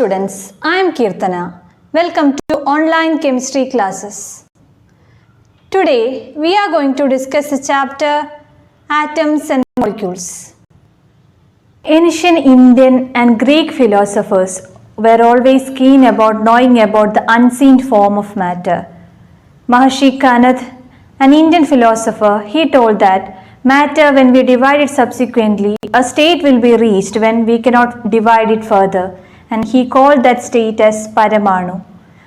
students, I am Kirtana. Welcome to online chemistry classes. Today we are going to discuss the chapter Atoms and Molecules. Ancient Indian and Greek philosophers were always keen about knowing about the unseen form of matter. Maharishi Kanath, an Indian philosopher, he told that matter, when we divide it subsequently, a state will be reached when we cannot divide it further, and he called that state as Paramanu.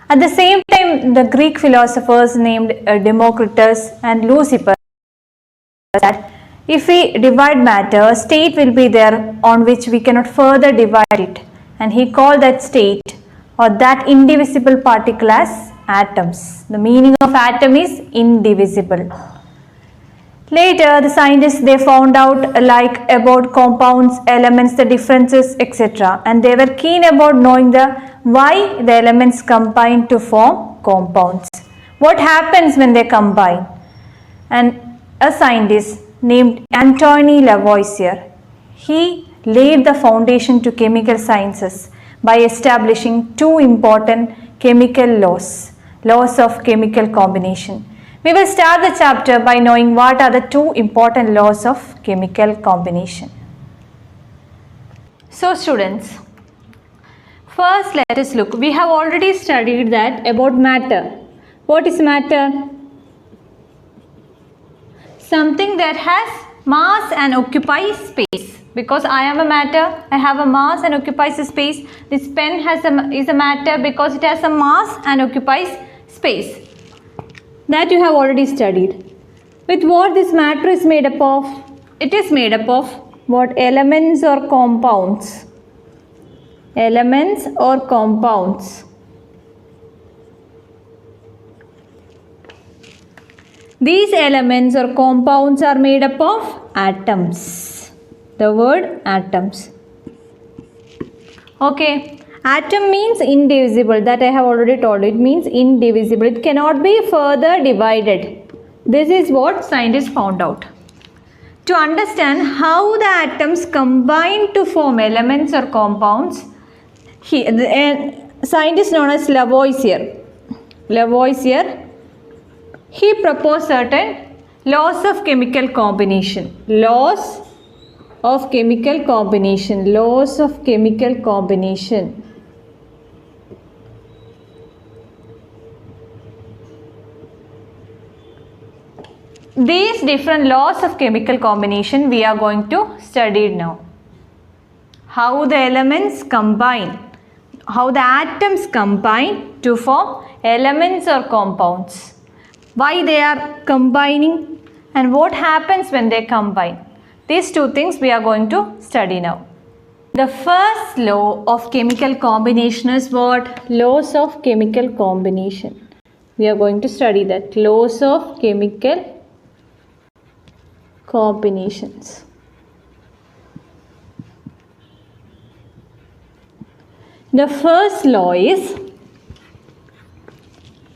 At the same time, the Greek philosophers named Democritus and Leucippus that if we divide matter, a state will be there on which we cannot further divide it, and he called that state or that indivisible particle as atoms. The meaning of atom is indivisible. Later, the scientists, they found out about compounds, elements, the differences, etc. And they were keen about knowing why the elements combine to form compounds. What happens when they combine? And a scientist named Antoine Lavoisier, he laid the foundation to chemical sciences by establishing two important chemical laws of chemical combination. We will start the chapter by knowing what are the two important laws of chemical combination. So students, first let us look. We have already studied that about matter. What is matter? Something that has mass and occupies space. Because I am a matter, I have a mass and occupies a space. This pen is a matter because it has a mass and occupies space. That you have already studied. With what this matter is made up of? It is made up of what? Elements or compounds? Elements or compounds? These elements or compounds are made up of atoms. The word atoms. Okay. Atom means indivisible. That I have already told you. It means indivisible. It cannot be further divided. This is what scientists found out. To understand how the atoms combine to form elements or compounds, a scientist known as Lavoisier, he proposed certain laws of chemical combination. Laws of chemical combination. These different laws of chemical combination we are going to study now. How the elements combine, how the atoms combine to form elements or compounds. Why they are combining and what happens when they combine. These two things we are going to study now. The first law of chemical combination is what? Laws of chemical combination. We are going to study that. Laws of chemical combinations. The first law is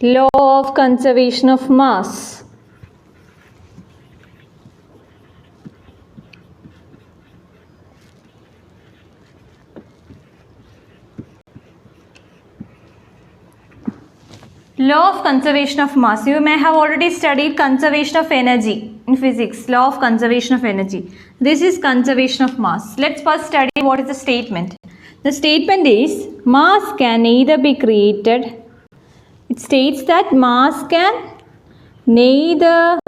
law of conservation of mass. Law of conservation of mass. You may have already studied conservation of energy in physics. Law of conservation of energy. This is conservation of mass. Let's first study what is the statement. The statement is mass can neither be created. It states that mass can neither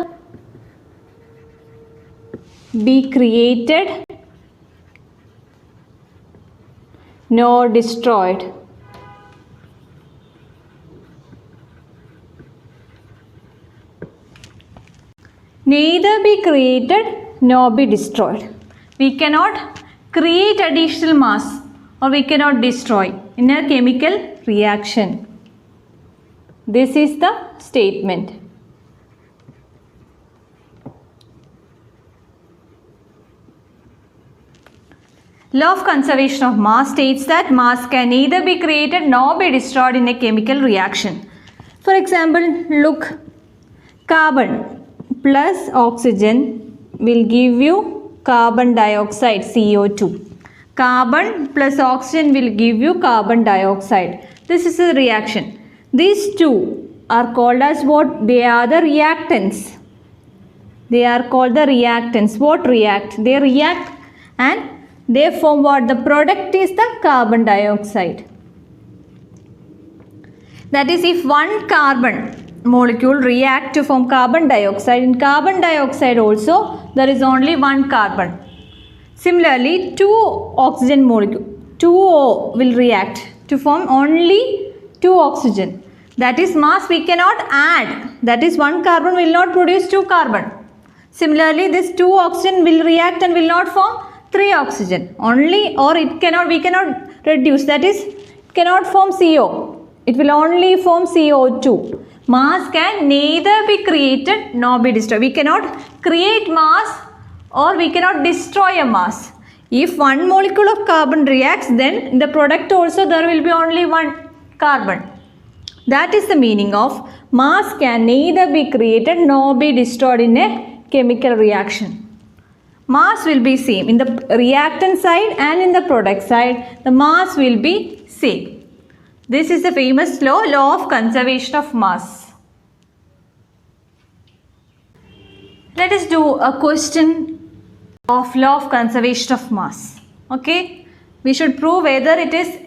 be created nor destroyed. Neither be created nor be destroyed. We cannot create additional mass or we cannot destroy in a chemical reaction. This is the statement. Law of conservation of mass states that mass can neither be created nor be destroyed in a chemical reaction. For example, look, carbon plus oxygen will give you carbon dioxide, CO2. Carbon plus oxygen will give you carbon dioxide. This is a reaction. These two are called as what? They are the reactants. They are called the reactants. What react? They react and they form what? The product is the carbon dioxide. That is, if one carbon molecule react to form carbon dioxide, in carbon dioxide also there is only one carbon. Similarly, two oxygen molecule, 2O will react to form only 2 oxygen. That is, mass we cannot add. That is, one carbon will not produce 2 carbon. Similarly, this 2 oxygen will react and will not form 3 oxygen. Only, or we cannot reduce. That is, it cannot form CO. It will only form CO2. Mass can neither be created nor be destroyed. We cannot create mass or we cannot destroy a mass. If one molecule of carbon reacts, then in the product also there will be only one carbon. That is the meaning of mass can neither be created nor be destroyed in a chemical reaction. Mass will be same in the reactant side and in the product side. The mass will be same. This is the famous law of conservation of mass. Let us do a question of law of conservation of mass. Okay, we should prove whether it is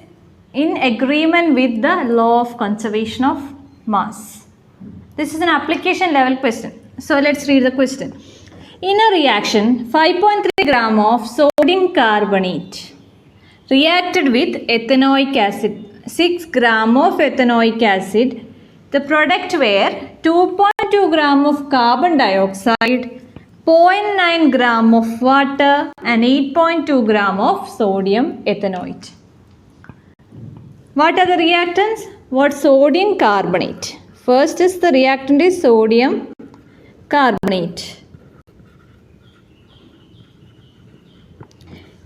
in agreement with the law of conservation of mass. This is an application level question. So let's read the question. In a reaction, 5.3 gram of sodium carbonate reacted with ethanoic acid, 6 gram of ethanoic acid. The product were 2.2 gram of carbon dioxide, 0.9 gram of water and 8.2 gram of sodium ethanoate. What are the reactants? What? Sodium carbonate. First is the reactant is sodium carbonate.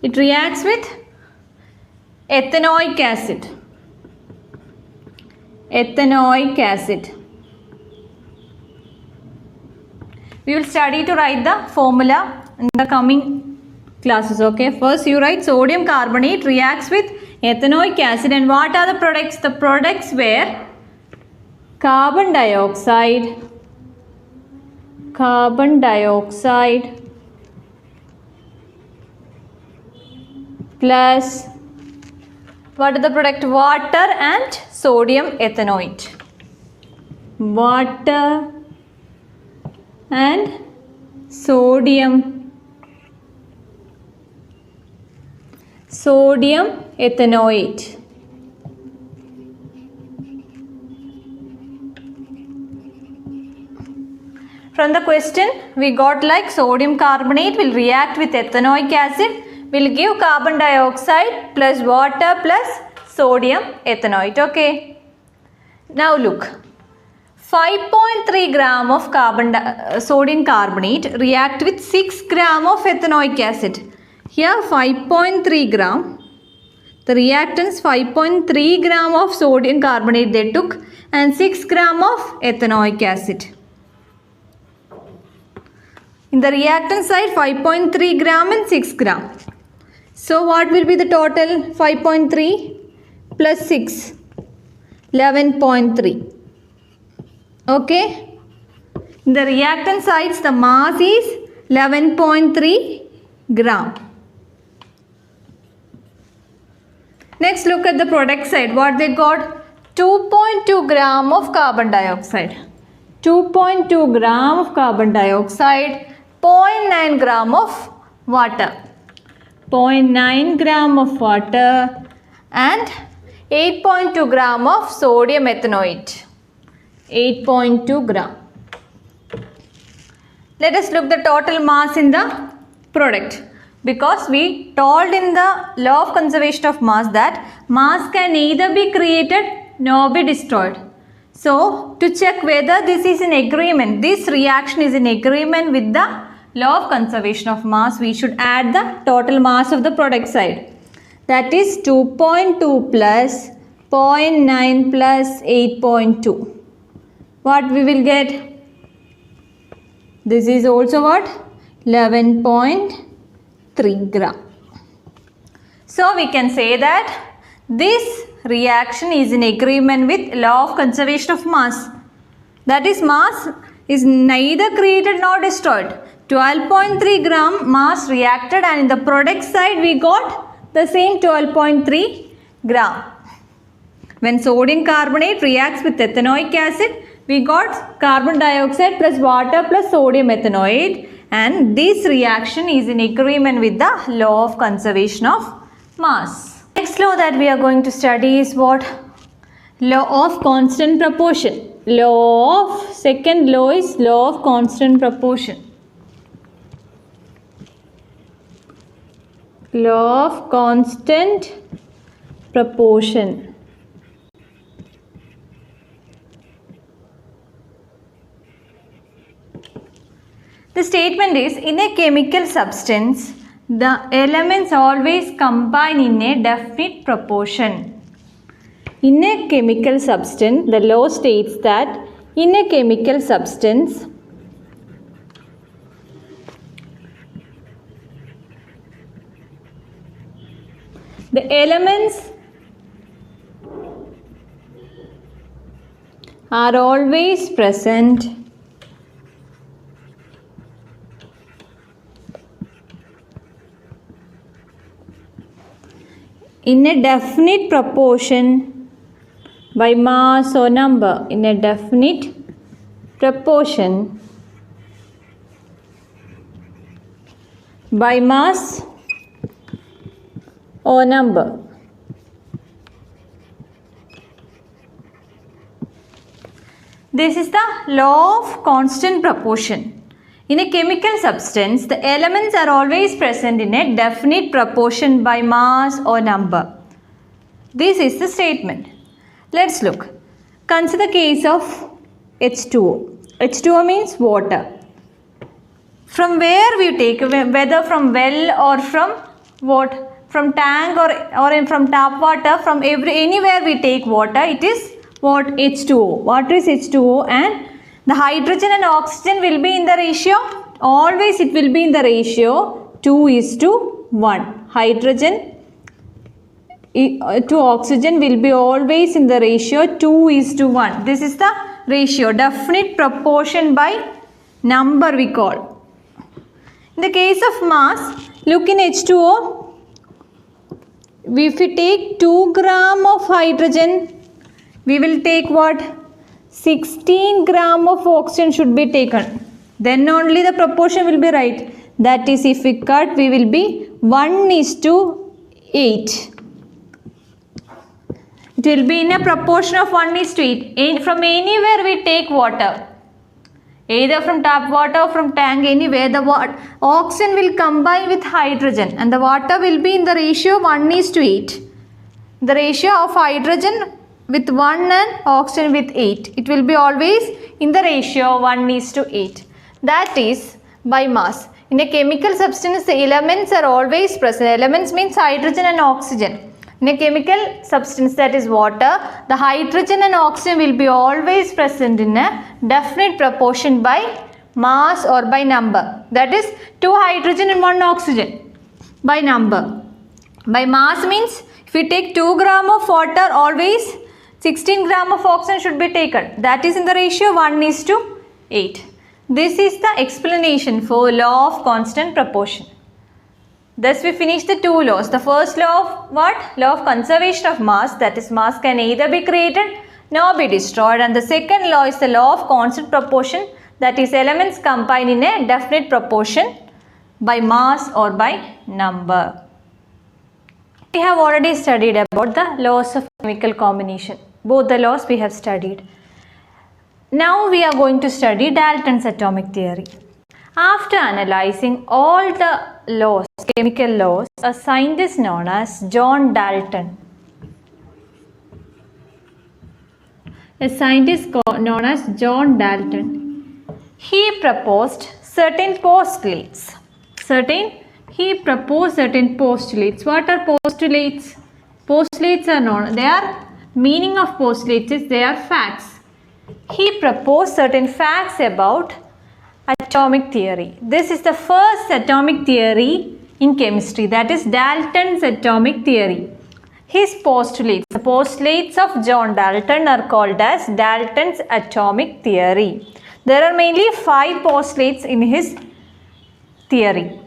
It reacts with ethanoic acid. Ethanoic acid. We will study to write the formula in the coming classes. Okay, first you write sodium carbonate reacts with ethanoic acid, and what are the products? The products were carbon dioxide plus what are the product? Water and sodium ethanoate. Water and sodium ethanoate. From the question we got like sodium carbonate will react with ethanoic acid, will give carbon dioxide plus water plus sodium ethanoate. Okay. Now look. 5.3 gram of sodium carbonate react with 6 gram of ethanoic acid. Here 5.3 gram. The reactants 5.3 gram of sodium carbonate they took and 6 gram of ethanoic acid. In the reactant side 5.3 gram and 6 gram. So what will be the total? 5.3 plus 6, 11.3. Okay. In the reactant sides the mass is 11.3 gram. Next look at the product side. What they got? 2.2 gram of carbon dioxide. 2.2 gram of carbon dioxide, 0.9 gram of water. 0.9 gram of water and 8.2 gram of sodium ethanoate. 8.2 gram. Let us look the total mass in the product, because we told in the law of conservation of mass that mass can neither be created nor be destroyed. So to check whether this is in agreement, this reaction is in agreement with the law of conservation of mass, we should add the total mass of the product side. That is 2.2 plus 0.9 plus 8.2. What we will get? This is also what? 11.3 gram. So So we can say that this reaction is in agreement with law of conservation of mass. That is, mass is neither created nor destroyed. 12.3 gram mass reacted, and in the product side we got the same 12.3 gram. When sodium carbonate reacts with ethanoic acid, we got carbon dioxide plus water plus sodium ethanoate, and this reaction is in agreement with the law of conservation of mass. Next law that we are going to study is what? Law of constant proportion. Second law is law of constant proportion. Law of constant proportion. The statement is, in a chemical substance, the elements always combine in a definite proportion. In a chemical substance, the law states that in a chemical substance, the elements are always present in a definite proportion by mass or number. In a definite proportion by mass or number. This is the law of constant proportion. In a chemical substance, the elements are always present in a definite proportion by mass or number. This is the statement. Let's look. Consider the case of H2O. H2O means water. From where we take, whether from well or from what? From tank or from tap water, from anywhere we take water, it is what? H2O. Water is H2O, and the hydrogen and oxygen will be in the ratio, always it will be in the ratio 2:1. Hydrogen to oxygen will be always in the ratio 2:1. This is the ratio, definite proportion by number we call. In the case of mass, look in H2O, if we take 2 gram of hydrogen, we will take what? 16 gram of oxygen should be taken. Then only the proportion will be right. That is, if we cut, we will be 1:8. It will be in a proportion of 1:8. From anywhere we take water, either from tap water or from tank, anywhere, the oxygen will combine with hydrogen and the water will be in the ratio 1:8. The ratio of hydrogen with 1 and oxygen with 8. It will be always in the ratio 1:8. That is by mass. In a chemical substance, the elements are always present. Elements means hydrogen and oxygen. In a chemical substance, that is water, the hydrogen and oxygen will be always present in a definite proportion by mass or by number. That is 2 hydrogen and 1 oxygen by number. By mass means if we take 2 gram of water, always 16 gram of oxygen should be taken. That is in the ratio 1:8. This is the explanation for law of constant proportion. Thus we finish the 2 laws. The first law of what? Law of conservation of mass, that is mass can neither be created nor be destroyed, and the second law is the law of constant proportion, that is elements combine in a definite proportion by mass or by number. We have already studied about the laws of chemical combination. Both the laws we have studied. Now we are going to study Dalton's atomic theory. After analyzing all the laws, chemical laws, a scientist known as John Dalton, he proposed certain postulates. He proposed certain postulates. What are postulates? Postulates are known. They are meaning of postulates is they are facts. He proposed certain facts about atomic theory. This is the first atomic theory in chemistry, that is Dalton's atomic theory. His postulates, the postulates of John Dalton are called as Dalton's atomic theory. There are mainly 5 postulates in his theory.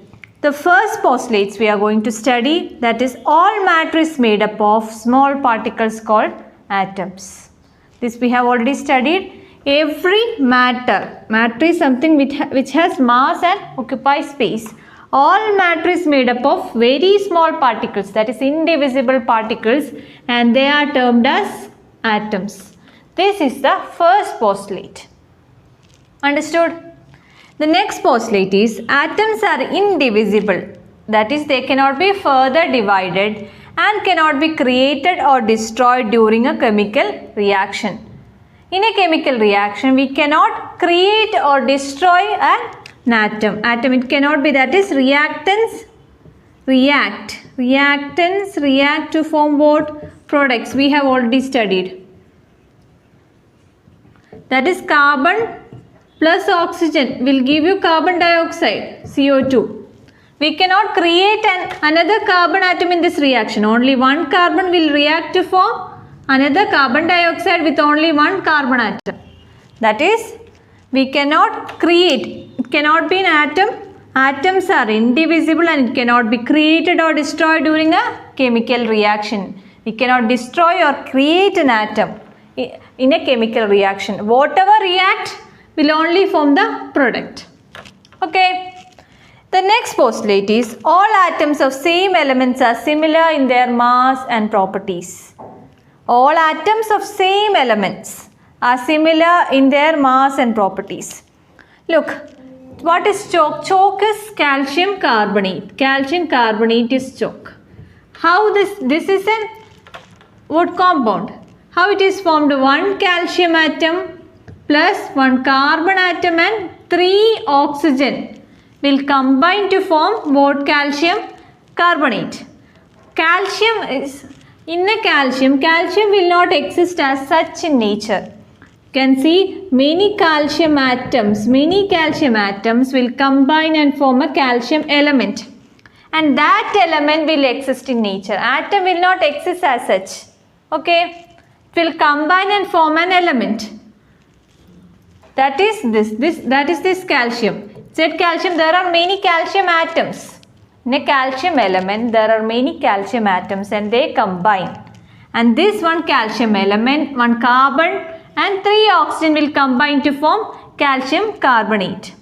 The first postulates we are going to study, that is all matter is made up of small particles called atoms. This we have already studied. Every matter is something which has mass and occupies space. All matter is made up of very small particles, that is indivisible particles, and they are termed as atoms. This is the first postulate. Understood? The next postulate is atoms are indivisible, that is they cannot be further divided and cannot be created or destroyed during a chemical reaction. In a chemical reaction, we cannot create or destroy an atom. It cannot be, that is reactants react to form what? Products. We have already studied. That is carbon plus oxygen will give you carbon dioxide, CO2. We cannot create another carbon atom in this reaction. Only one carbon will react to form another carbon dioxide with only one carbon atom. That is, we cannot create. It cannot be an atom. Atoms are indivisible and it cannot be created or destroyed during a chemical reaction. We cannot destroy or create an atom in a chemical reaction. Whatever react will only form the product. Okay. The next postulate is all atoms of same elements are similar in their mass and properties. All atoms of same elements are similar in their mass and properties. Look, what is chalk? Chalk is calcium carbonate. Calcium carbonate is chalk. How this is a what compound? How it is formed? One calcium atom plus one carbon atom and 3 oxygen will combine to form what? Calcium carbonate. Calcium is in a calcium will not exist as such in nature. You can see many calcium atoms will combine and form a calcium element. And that element will exist in nature. Atom will not exist as such. Okay. It will combine and form an element. That is this calcium. Said calcium, there are many calcium atoms. In a calcium element, there are many calcium atoms and they combine. And this one calcium element, one carbon and 3 oxygen will combine to form calcium carbonate.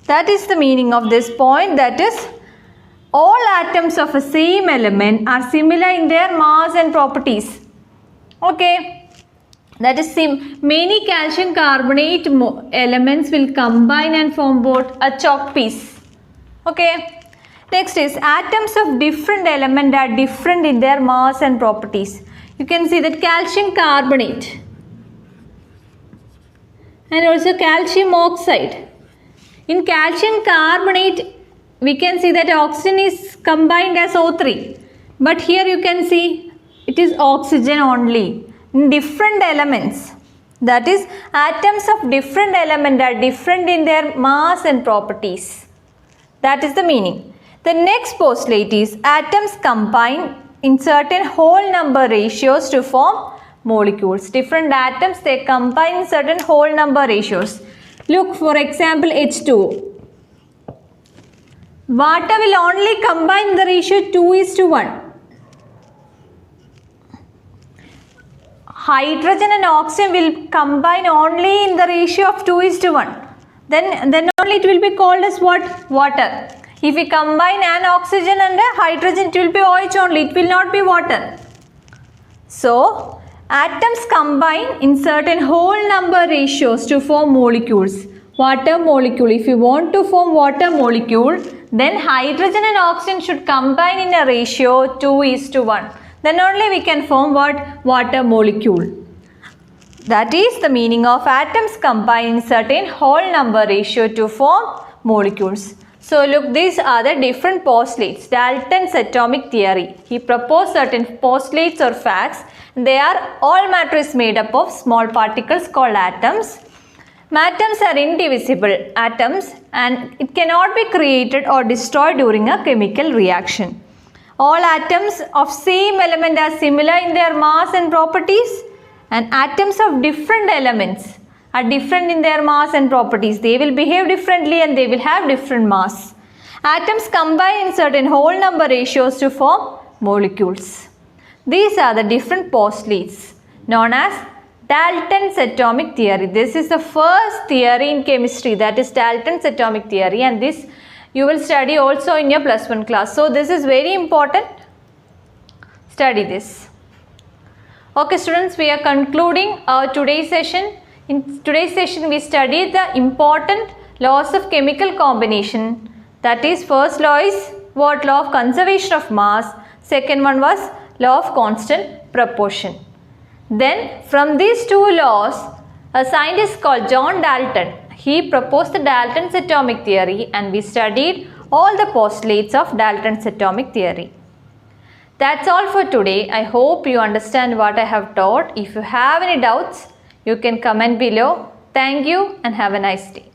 That is the meaning of this point. That is, all atoms of a same element are similar in their mass and properties. Okay. That is many calcium carbonate elements will combine and form what? A chalk piece. Okay. Next is atoms of different element are different in their mass and properties. You can see that calcium carbonate and also calcium oxide. In calcium carbonate, we can see that oxygen is combined as O3. But here you can see it is oxygen only. In different elements, that is atoms of different element are different in their mass and properties. That is the meaning. The next postulate is atoms combine in certain whole number ratios to form molecules. Different atoms, they combine in certain whole number ratios. Look, for example, H2O. Water will only combine the ratio 2:1. Hydrogen and oxygen will combine only in the ratio of 2:1. Then only it will be called as what? Water. If we combine an oxygen and a hydrogen, it will be OH only. It will not be water. So, atoms combine in certain whole number ratios to form molecules. Water molecule. If you want to form water molecule, then hydrogen and oxygen should combine in a ratio 2:1. Then only we can form what? Water molecule. That is the meaning of atoms combine in certain whole number ratio to form molecules. So look, these are the different postulates. Dalton's atomic theory. He proposed certain postulates or facts. They are all matter is made up of small particles called atoms. Atoms are indivisible atoms and it cannot be created or destroyed during a chemical reaction. All atoms of same element are similar in their mass and properties, and atoms of different elements are different in their mass and properties. They will behave differently and they will have different mass. Atoms combine in certain whole number ratios to form molecules. These are the different postulates known as Dalton's atomic theory. This is the first theory in chemistry, that is Dalton's atomic theory, and this you will study also in your +1 class. So this is very important. Study this. Okay students, we are concluding our today's session. In today's session we studied the important laws of chemical combination. That is, first law is what? Law of conservation of mass. Second one was law of constant proportion. Then from these two laws, a scientist called John Dalton, he proposed the Dalton's atomic theory, and we studied all the postulates of Dalton's atomic theory. That's all for today. I hope you understand what I have taught. If you have any doubts, you can comment below. Thank you and have a nice day.